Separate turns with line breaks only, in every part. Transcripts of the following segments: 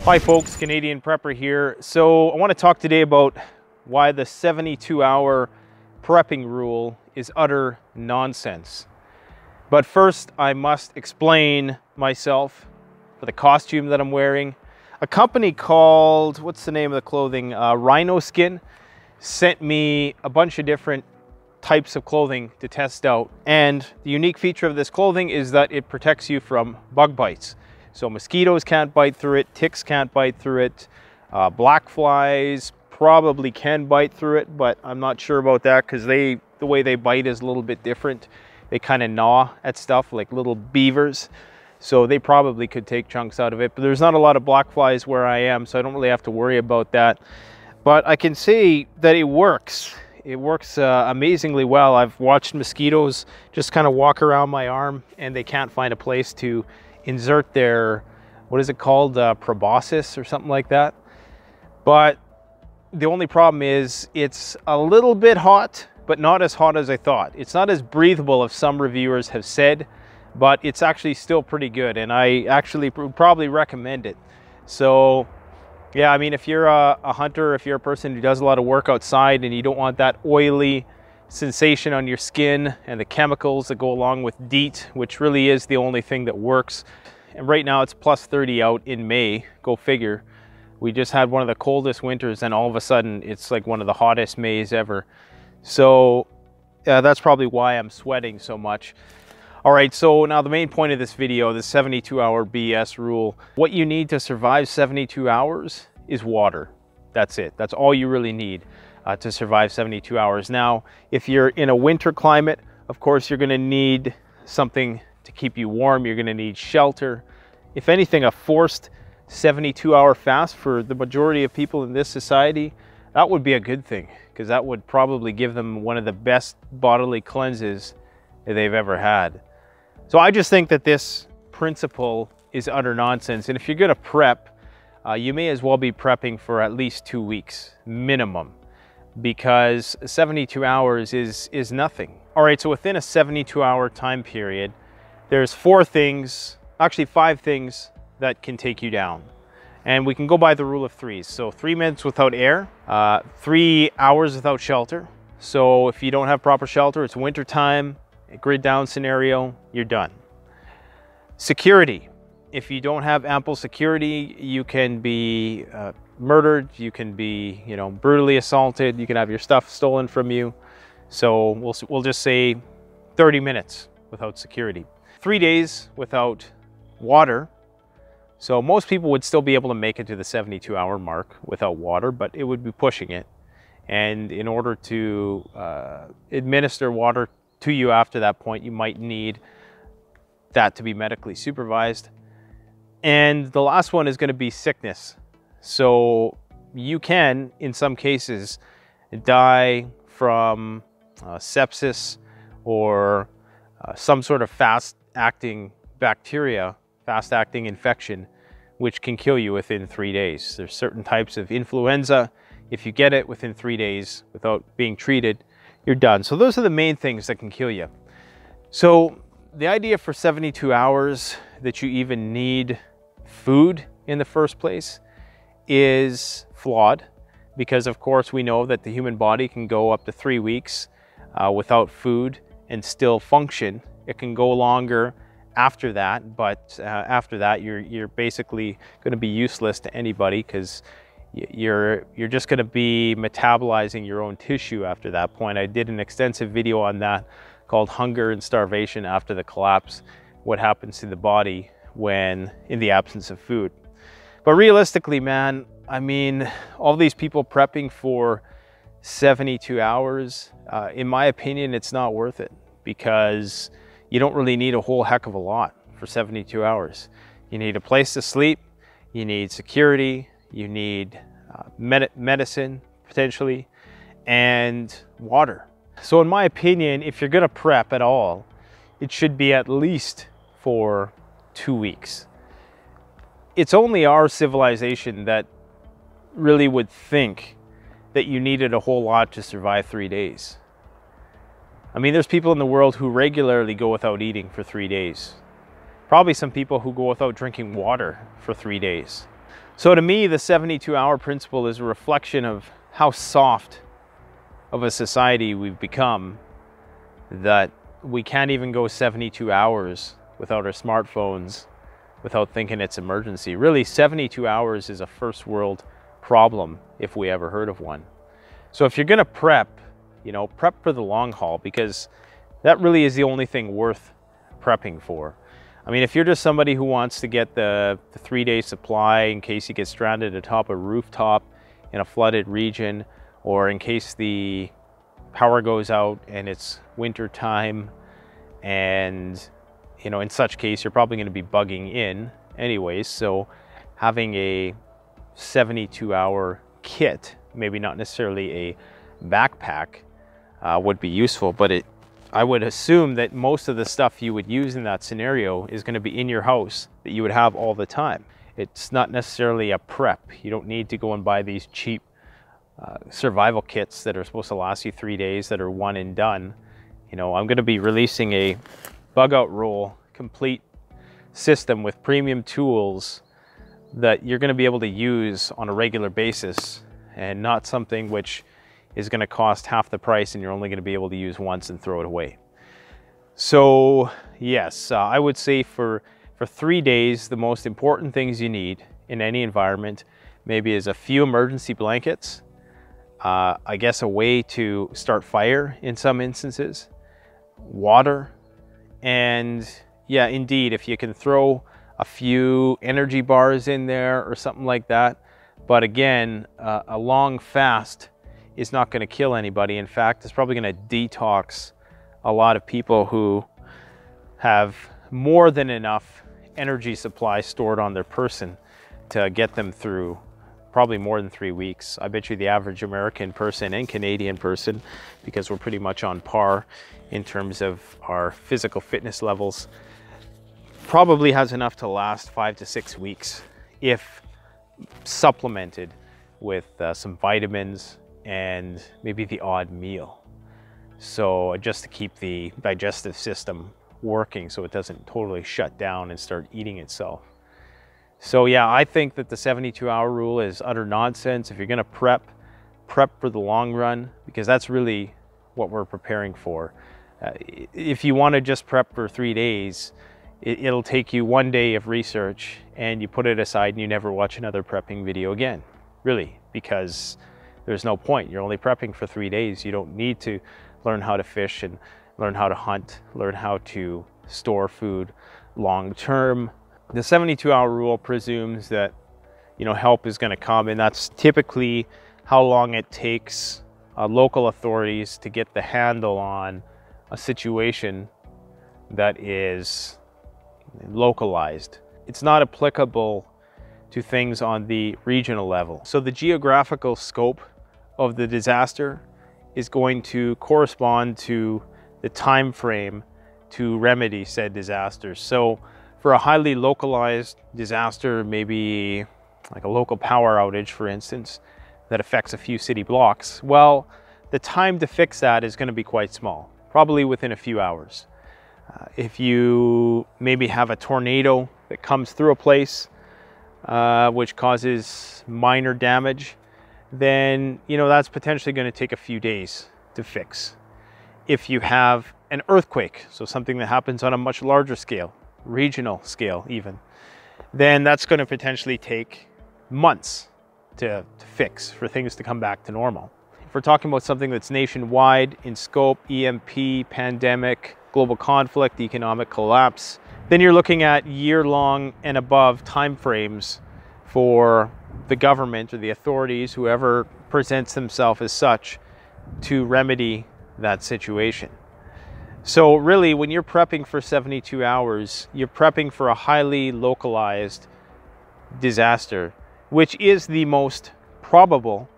Hi folks, Canadian Prepper here. So I want to talk today about why the 72-hour prepping rule is utter nonsense. But first I must explain myself for the costume that I'm wearing. A company called, what's the name of the clothing? Rynoskin sent me a bunch of different types of clothing to test out. And the unique feature of this clothing is that it protects you from bug bites. So mosquitoes can't bite through it, ticks can't bite through it, black flies probably can bite through it, but I'm not sure about that because the way they bite is a little bit different. They kind of gnaw at stuff like little beavers. So they probably could take chunks out of it, but there's not a lot of black flies where I am, so I don't really have to worry about that. But I can say that it works. It works amazingly well. I've watched mosquitoes just kind of walk around my arm and they can't find a place to insert their, what is it called, proboscis or something like that. But the only problem is it's a little bit hot, but not as hot as I thought. It's not as breathable as some reviewers have said, but it's actually still pretty good, and I actually would probably recommend it. So yeah, I mean, if you're a hunter, if you're a person who does a lot of work outside and you don't want that oily sensation on your skin and the chemicals that go along with DEET, which really is the only thing that works. And right now it's plus 30 out in May, go figure. We just had one of the coldest winters and all of a sudden it's like one of the hottest Mays ever. So that's probably why I'm sweating so much. All right, so now the main point of this video, the 72-hour BS rule. What you need to survive 72 hours is water. That's it. That's all you really need to survive 72 hours. Now, if you're in a winter climate, of course, you're gonna need something to keep you warm. You're gonna need shelter. If anything, a forced 72-hour fast for the majority of people in this society, that would be a good thing, because that would probably give them one of the best bodily cleanses that they've ever had. So I just think that this principle is utter nonsense. And if you're gonna prep, you may as well be prepping for at least 2 weeks minimum, because 72 hours is nothing. All right, so within a 72-hour time period, there's 5 things that can take you down. And we can go by the rule of threes. So 3 minutes without air, 3 hours without shelter. So if you don't have proper shelter, it's winter time, a grid down scenario, you're done. Security. If you don't have ample security, you can be murdered, you can be, brutally assaulted, you can have your stuff stolen from you. So we'll just say 30 minutes without security. 3 days without water. So most people would still be able to make it to the 72-hour mark without water, but it would be pushing it. And in order to administer water to you after that point, you might need that to be medically supervised. And the last one is going to be sickness. So you can, in some cases, die from sepsis or some sort of fast-acting bacteria, fast-acting infection, which can kill you within 3 days. There's certain types of influenza. If you get it within 3 days without being treated, you're done. So those are the main things that can kill you. So the idea for 72 hours that you even need food in the first place is flawed, because of course we know that the human body can go up to 3 weeks without food and still function. It can go longer after that, but after that you're basically going to be useless to anybody, because you're just going to be metabolizing your own tissue after that point. I did an extensive video on that called Hunger and Starvation After the Collapse, what happens to the body when in the absence of food. But realistically, man, I mean, all these people prepping for 72 hours, in my opinion, it's not worth it, because you don't really need a whole heck of a lot for 72 hours. You need a place to sleep, you need security, you need medicine, potentially, and water. So in my opinion, if you're gonna prep at all, it should be at least for 2 weeks. It's only our civilization that really would think that you needed a whole lot to survive 3 days. I mean, there's people in the world who regularly go without eating for 3 days. Probably some people who go without drinking water for 3 days. So to me, the 72-hour principle is a reflection of how soft of a society we've become, that we can't even go 72 hours without our smartphones, without thinking it's emergency. Really, 72 hours is a first world problem if we ever heard of one. So if you're gonna prep, prep for the long haul, because that really is the only thing worth prepping for. I mean, if you're just somebody who wants to get the 3-day supply in case you get stranded atop a rooftop in a flooded region, or in case the power goes out and it's winter time, and in such case you're probably going to be bugging in anyways, so having a 72-hour kit, maybe not necessarily a backpack, would be useful, but I would assume that most of the stuff you would use in that scenario is going to be in your house, that you would have all the time. It's not necessarily a prep. You don't need to go and buy these cheap survival kits that are supposed to last you 3 days that are one and done. I'm going to be releasing a bug out roll complete system with premium tools that you're going to be able to use on a regular basis, and not something which is going to cost half the price and you're only going to be able to use once and throw it away. So yes, I would say for 3 days, the most important things you need in any environment maybe is a few emergency blankets, I guess a way to start fire in some instances, water, and yeah, indeed, if you can throw a few energy bars in there or something like that. But again, a long fast is not going to kill anybody. In fact, it's probably going to detox a lot of people who have more than enough energy supply stored on their person to get them through probably more than 3 weeks. I bet you the average American person and Canadian person, because we're pretty much on par in terms of our physical fitness levels, probably has enough to last 5 to 6 weeks if supplemented with some vitamins and maybe the odd meal. So just to keep the digestive system working so it doesn't totally shut down and start eating itself. So yeah, I think that the 72-hour rule is utter nonsense. If you're gonna prep for the long run, because that's really what we're preparing for. If you wanna just prep for 3 days, it'll take you 1 day of research and you put it aside and you never watch another prepping video again, really, because there's no point. You're only prepping for 3 days. You don't need to learn how to fish and learn how to hunt, learn how to store food long term. The 72-hour rule presumes that, help is gonna come, and that's typically how long it takes local authorities to get the handle on a situation that is localized. It's not applicable to things on the regional level. So the geographical scope of the disaster is going to correspond to the time frame to remedy said disasters. So for a highly localized disaster, maybe like a local power outage, for instance, that affects a few city blocks, well, the time to fix that is going to be quite small, probably within a few hours. If you maybe have a tornado that comes through a place, which causes minor damage, then that's potentially going to take a few days to fix. If you have an earthquake, so something that happens on a much larger scale, regional scale even, then that's going to potentially take months to fix, for things to come back to normal. If we're talking about something that's nationwide in scope, EMP, pandemic, global conflict, economic collapse, then you're looking at year-long and above timeframes for the government or the authorities, whoever presents themselves as such, to remedy that situation. So really, when you're prepping for 72 hours, you're prepping for a highly localized disaster, which is the most probable,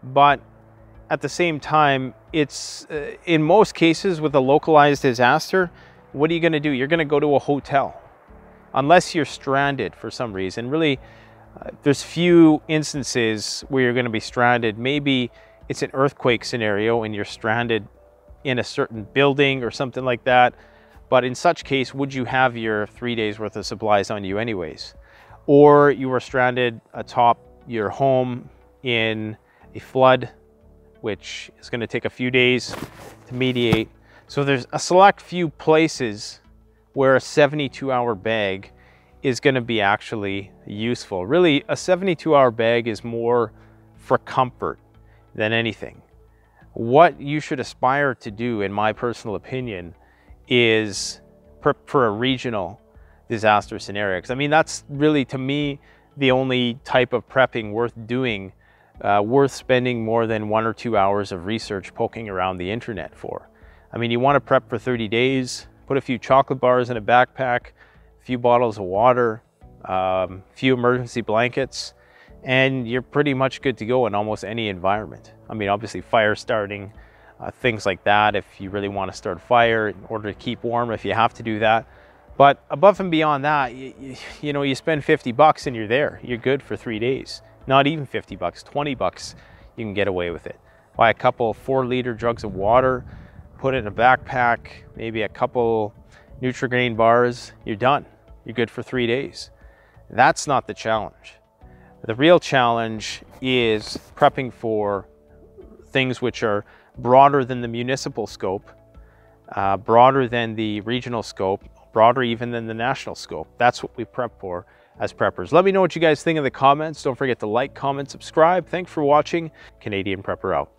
but at the same time, it's in most cases with a localized disaster, what are you going to do? You're going to go to a hotel, unless you're stranded for some reason. Really, there's few instances where you're going to be stranded. Maybe it's an earthquake scenario and you're stranded in a certain building or something like that. But in such case, would you have your 3 days worth of supplies on you anyways? or you are stranded atop your home in a flood, which is going to take a few days to mediate. So there's a select few places where a 72-hour bag is going to be actually useful. Really, a 72-hour bag is more for comfort than anything. What you should aspire to do, in my personal opinion, is prep for a regional disaster scenario. Because I mean, that's really, to me, the only type of prepping worth doing, worth spending more than 1 or 2 hours of research poking around the internet for. I mean, you want to prep for 30 days, put a few chocolate bars in a backpack, a few bottles of water, few emergency blankets, and you're pretty much good to go in almost any environment. I mean, obviously fire starting, things like that, if you really want to start a fire in order to keep warm, if you have to do that. But above and beyond that, you know, you spend 50 bucks and you're there. You're good for 3 days. Not even 50 bucks, 20 bucks, you can get away with it. Buy a couple 4-liter jugs of water, put it in a backpack, maybe a couple Nutri-Grain bars, you're done. You're good for 3 days. That's not the challenge. The real challenge is prepping for things which are broader than the municipal scope, broader than the regional scope, broader even than the national scope. That's what we prep for as preppers. Let me know what you guys think in the comments. Don't forget to like, comment, subscribe. Thanks for watching. Canadian Prepper out.